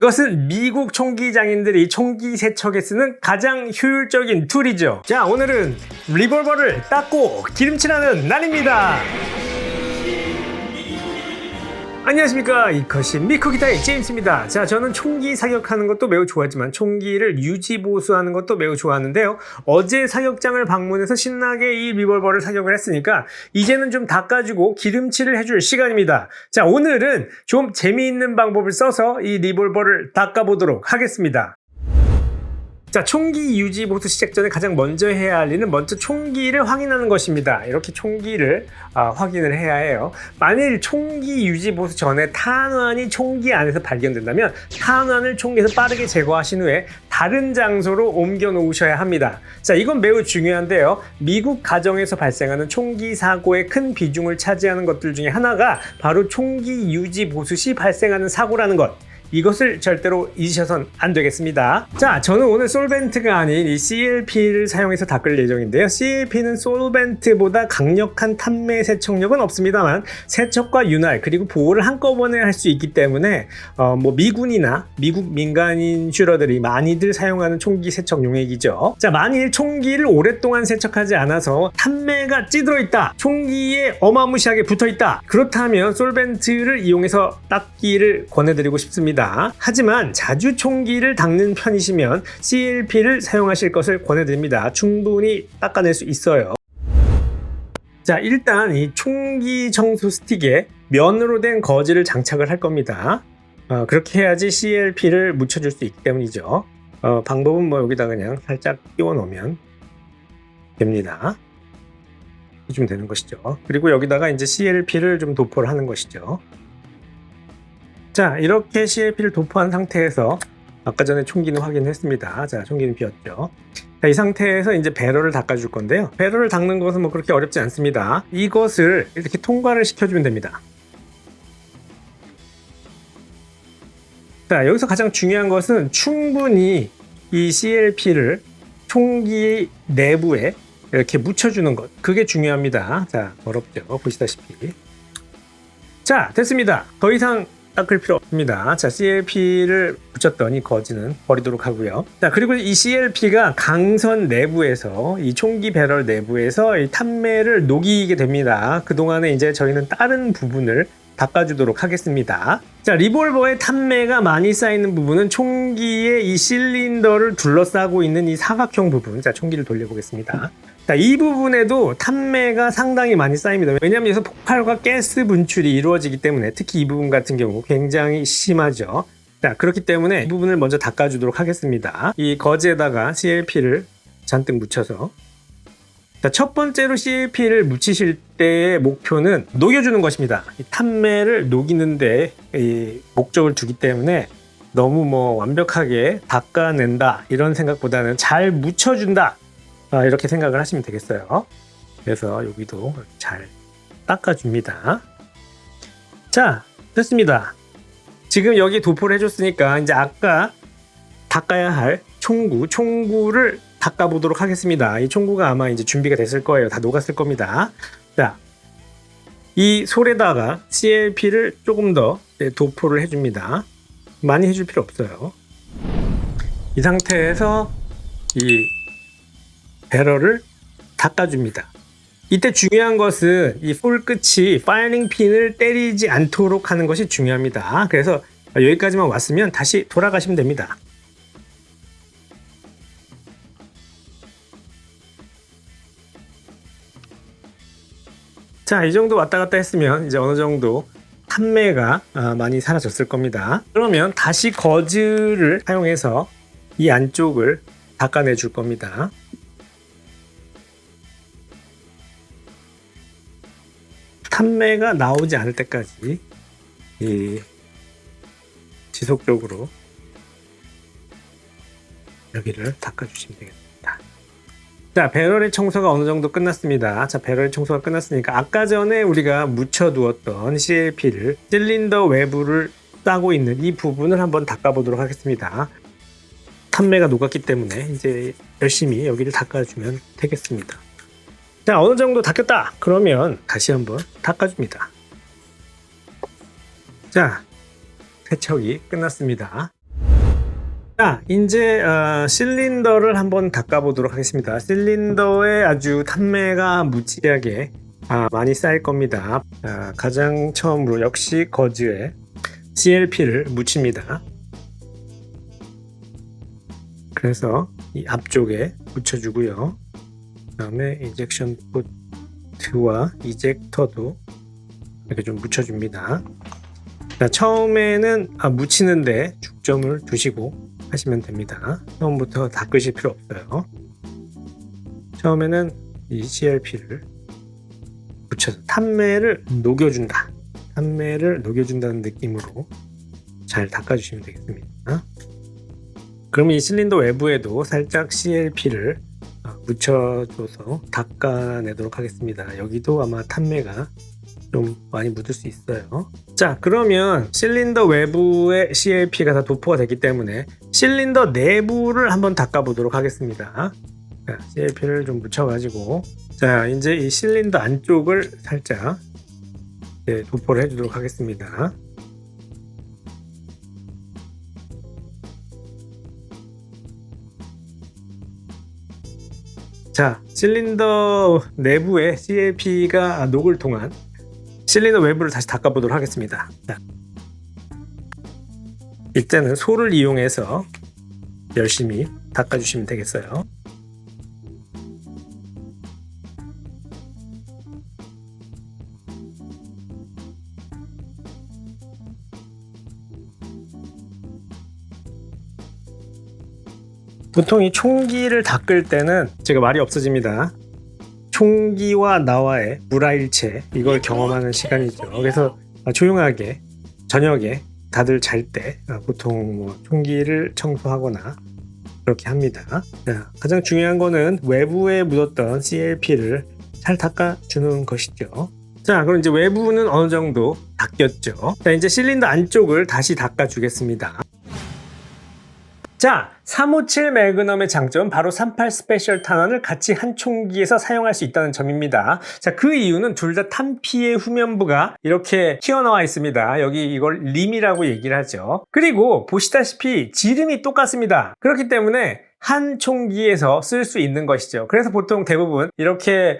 이것은 미국 총기 장인들이 총기 세척에 쓰는 가장 효율적인 툴이죠. 자, 오늘은 리볼버를 닦고 기름칠하는 날입니다. 안녕하십니까, 이컷이 미쿠기타의 제임스입니다. 자, 저는 총기 사격하는 것도 매우 좋아하지만 총기를 유지보수하는 것도 매우 좋아하는데요. 어제 사격장을 방문해서 신나게 이 리볼버를 사격을 했으니까 이제는 좀 닦아주고 기름칠을 해줄 시간입니다. 자, 오늘은 좀 재미있는 방법을 써서 이 리볼버를 닦아보도록 하겠습니다. 자, 총기 유지 보수 시작 전에 가장 먼저 해야 할 일은 먼저 총기를 확인하는 것입니다. 이렇게 총기를 확인을 해야 해요. 만일 총기 유지 보수 전에 탄환이 총기 안에서 발견된다면 탄환을 총기에서 빠르게 제거하신 후에 다른 장소로 옮겨 놓으셔야 합니다. 자, 이건 매우 중요한데요. 미국 가정에서 발생하는 총기 사고의 큰 비중을 차지하는 것들 중에 하나가 바로 총기 유지 보수 시 발생하는 사고라는 것. 이것을 절대로 잊으셔선 안 되겠습니다. 자, 저는 오늘 솔벤트가 아닌 이 CLP를 사용해서 닦을 예정인데요. CLP는 솔벤트보다 강력한 탄매 세척력은 없습니다만 세척과 윤활 그리고 보호를 한꺼번에 할 수 있기 때문에 미군이나 미국 민간인 슈러들이 많이들 사용하는 총기 세척 용액이죠. 자, 만일 총기를 오랫동안 세척하지 않아서 탄매가 찌들어 있다, 총기에 어마무시하게 붙어 있다, 그렇다면 솔벤트를 이용해서 닦기를 권해드리고 싶습니다. 하지만 자주 총기를 닦는 편이시면 CLP를 사용하실 것을 권해드립니다. 충분히 닦아낼 수 있어요. 자, 일단 이 총기 청소 스틱에 면으로 된 거즈를 장착을 할 겁니다. 그렇게 해야지 CLP를 묻혀줄 수 있기 때문이죠. 방법은 여기다 그냥 살짝 끼워 놓으면 됩니다. 좀 되는 것이죠. 그리고 여기다가 이제 CLP를 좀 도포를 하는 것이죠. 자, 이렇게 CLP를 도포한 상태에서 아까 전에 총기는 확인했습니다. 자, 총기는 비었죠. 자, 이 상태에서 이제 배럴을 닦아줄 건데요. 배럴을 닦는 것은 그렇게 어렵지 않습니다. 이것을 이렇게 통과를 시켜주면 됩니다. 자, 여기서 가장 중요한 것은 충분히 이 CLP를 총기 내부에 이렇게 묻혀주는 것. 그게 중요합니다. 자, 어렵죠. 보시다시피. 자, 됐습니다. 더 이상 닦을 필요 없습니다. 자, CLP를 붙였던 이 거즈는 버리도록 하고요. 자, 그리고 이 CLP가 강선 내부에서 이 총기 배럴 내부에서 이 탄매를 녹이게 됩니다. 그동안에 이제 저희는 다른 부분을 닦아주도록 하겠습니다. 자, 리볼버의 탄매가 많이 쌓이는 부분은 총기의 이 실린더를 둘러싸고 있는 이 사각형 부분. 자, 총기를 돌려보겠습니다. 자, 이 부분에도 탄매가 상당히 많이 쌓입니다. 왜냐하면 여기서 폭발과 가스 분출이 이루어지기 때문에 특히 이 부분 같은 경우 굉장히 심하죠. 자, 그렇기 때문에 이 부분을 먼저 닦아주도록 하겠습니다. 이 거즈에다가 CLP를 잔뜩 묻혀서, 자, 첫 번째로 CLP를 묻히실 때의 목표는 녹여주는 것입니다. 이 탄매를 녹이는데 이 목적을 두기 때문에 너무 완벽하게 닦아낸다 이런 생각보다는 잘 묻혀준다, 이렇게 생각을 하시면 되겠어요. 그래서 여기도 잘 닦아줍니다. 자, 됐습니다. 지금 여기 도포를 해줬으니까 이제 아까 닦아야 할 총구를 닦아보도록 하겠습니다. 이 총구가 아마 이제 준비가 됐을 거예요. 다 녹았을 겁니다. 자, 이 솔에다가 CLP를 조금 더 도포를 해줍니다. 많이 해줄 필요 없어요. 이 상태에서 이 배럴을 닦아줍니다. 이때 중요한 것은 이 솔 끝이 파이링 핀을 때리지 않도록 하는 것이 중요합니다. 그래서 여기까지만 왔으면 다시 돌아가시면 됩니다. 자, 이 정도 왔다 갔다 했으면 이제 어느 정도 탄매가 많이 사라졌을 겁니다. 그러면 다시 거즈를 사용해서 이 안쪽을 닦아내 줄 겁니다. 탄매가 나오지 않을 때까지 지속적으로 여기를 닦아주시면 되겠습니다. 자, 배럴의 청소가 어느 정도 끝났습니다. 자, 배럴의 청소가 끝났으니까 아까 전에 우리가 묻혀두었던 CLP를 실린더 외부를 싸고 있는 이 부분을 한번 닦아보도록 하겠습니다. 탄매가 녹았기 때문에 이제 열심히 여기를 닦아주면 되겠습니다. 자, 어느 정도 닦였다 그러면 다시 한번 닦아줍니다. 자, 세척이 끝났습니다. 자, 이제 실린더를 한번 닦아보도록 하겠습니다. 실린더에 아주 탄매가 무지하게 많이 쌓일 겁니다. 가장 처음으로 역시 거즈에 CLP를 묻힙니다. 그래서 이 앞쪽에 묻혀주고요. 그 다음에 인젝션 포트와 이젝터도 이렇게 좀 묻혀줍니다. 자, 처음에는 묻히는데 중점을 두시고 하시면 됩니다. 처음부터 닦으실 필요 없어요. 처음에는 이 CLP를 묻혀서 탄매를 녹여준다. 탄매를 녹여준다는 느낌으로 잘 닦아주시면 되겠습니다. 그럼 이 실린더 외부에도 살짝 CLP를 묻혀줘서 닦아내도록 하겠습니다. 여기도 아마 탄매가 좀 많이 묻을 수 있어요. 자, 그러면 실린더 외부에 CLP가 다 도포가 됐기 때문에 실린더 내부를 한번 닦아보도록 하겠습니다. 자, CLP를 좀 묻혀가지고, 자, 이제 이 실린더 안쪽을 살짝 도포를 해주도록 하겠습니다. 자, 실린더 내부에 CLP가 녹을 동안 실린더 외부를 다시 닦아보도록 하겠습니다. 자, 이때는 소를 이용해서 열심히 닦아주시면 되겠어요. 보통 이 총기를 닦을 때는 제가 말이 없어집니다. 총기와 나와의 불화일체, 이걸 경험하는 시간이죠. 그래서 조용하게 저녁에 다들 잘 때 보통 총기를 청소하거나 그렇게 합니다. 자, 가장 중요한 거는 외부에 묻었던 CLP를 잘 닦아주는 것이죠. 자, 그럼 이제 외부는 어느 정도 닦였죠. 자, 이제 실린더 안쪽을 다시 닦아주겠습니다. 자, 357 매그넘의 장점, 바로 38 스페셜 탄환을 같이 한 총기에서 사용할 수 있다는 점입니다. 자, 그 이유는 둘 다 탄피의 후면부가 이렇게 튀어나와 있습니다. 여기 이걸 림이라고 얘기를 하죠. 그리고 보시다시피 지름이 똑같습니다. 그렇기 때문에 한 총기에서 쓸 수 있는 것이죠. 그래서 보통 대부분 이렇게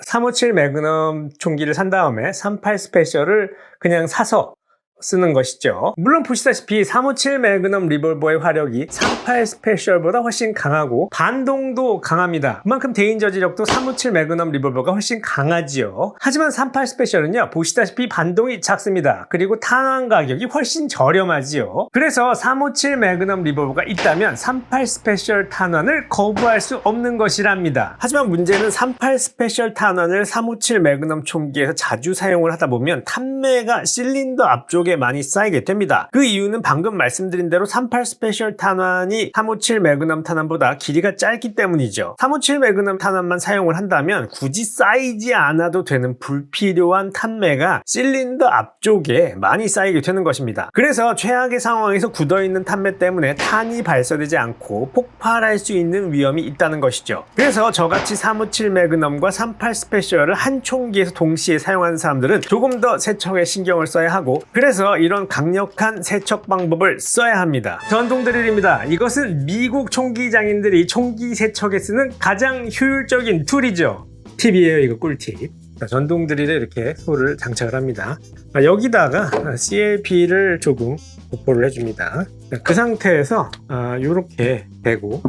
357 매그넘 총기를 산 다음에 38 스페셜을 그냥 사서 쓰는 것이죠. 물론 보시다시피 357 매그넘 리볼버의 화력이 38 스페셜보다 훨씬 강하고 반동도 강합니다. 그만큼 대인 저지력도 357 매그넘 리볼버가 훨씬 강하지요. 하지만 38 스페셜은요, 보시다시피 반동이 작습니다. 그리고 탄환 가격이 훨씬 저렴하지요. 그래서 357 매그넘 리볼버가 있다면 38 스페셜 탄환을 거부할 수 없는 것이랍니다. 하지만 문제는 38 스페셜 탄환을 357 매그넘 총기에서 자주 사용을 하다 보면 탄매가 실린더 앞쪽에 많이 쌓이게 됩니다. 그 이유는 방금 말씀드린 대로 38 스페셜 탄환이 357 매그넘 탄환보다 길이가 짧기 때문이죠. 357 매그넘 탄환만 사용을 한다면 굳이 쌓이지 않아도 되는 불필요한 탄매가 실린더 앞쪽에 많이 쌓이게 되는 것입니다. 그래서 최악의 상황에서 굳어있는 탄매 때문에 탄이 발사되지 않고 폭발할 수 있는 위험이 있다는 것이죠. 그래서 저같이 357 매그넘과 38 스페셜을 한 총기에서 동시에 사용하는 사람들은 조금 더 세척에 신경을 써야 하고, 그래서 이런 강력한 세척 방법을 써야 합니다. 전동 드릴입니다. 이것은 미국 총기 장인들이 총기 세척에 쓰는 가장 효율적인 툴이죠. 팁이에요. 이거 꿀팁. 전동 드릴에 이렇게 소를 장착을 합니다. 여기다가 CLP를 조금 도포를 해줍니다. 그 상태에서 이렇게 대고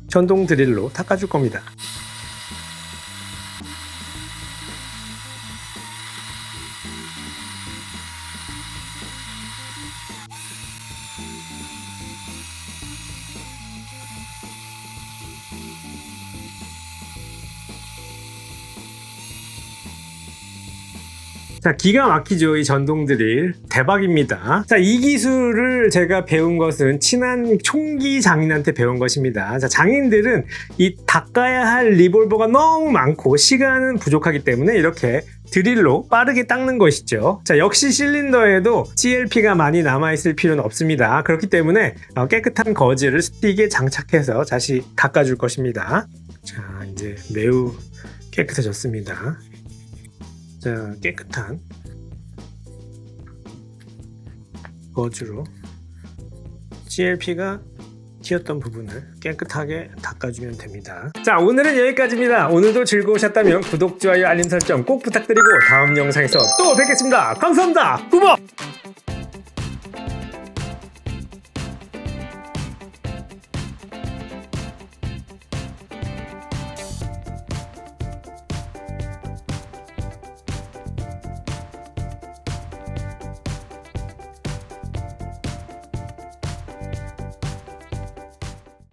전동 드릴로 닦아줄 겁니다. 자, 기가 막히죠. 이 전동 드릴 대박입니다. 자, 이 기술을 제가 배운 것은 친한 총기 장인한테 배운 것입니다. 자, 장인들은 이 닦아야 할 리볼버가 너무 많고 시간은 부족하기 때문에 이렇게 드릴로 빠르게 닦는 것이죠. 자, 역시 실린더에도 CLP가 많이 남아있을 필요는 없습니다. 그렇기 때문에 깨끗한 거즈를 스틱에 장착해서 다시 닦아줄 것입니다. 자, 이제 매우 깨끗해졌습니다. 자, 깨끗한 거즈로 CLP가 튀었던 부분을 깨끗하게 닦아주면 됩니다. 자, 오늘은 여기까지입니다. 오늘도 즐거우셨다면 구독, 좋아요, 알림 설정 꼭 부탁드리고 다음 영상에서 또 뵙겠습니다. 감사합니다. 구독!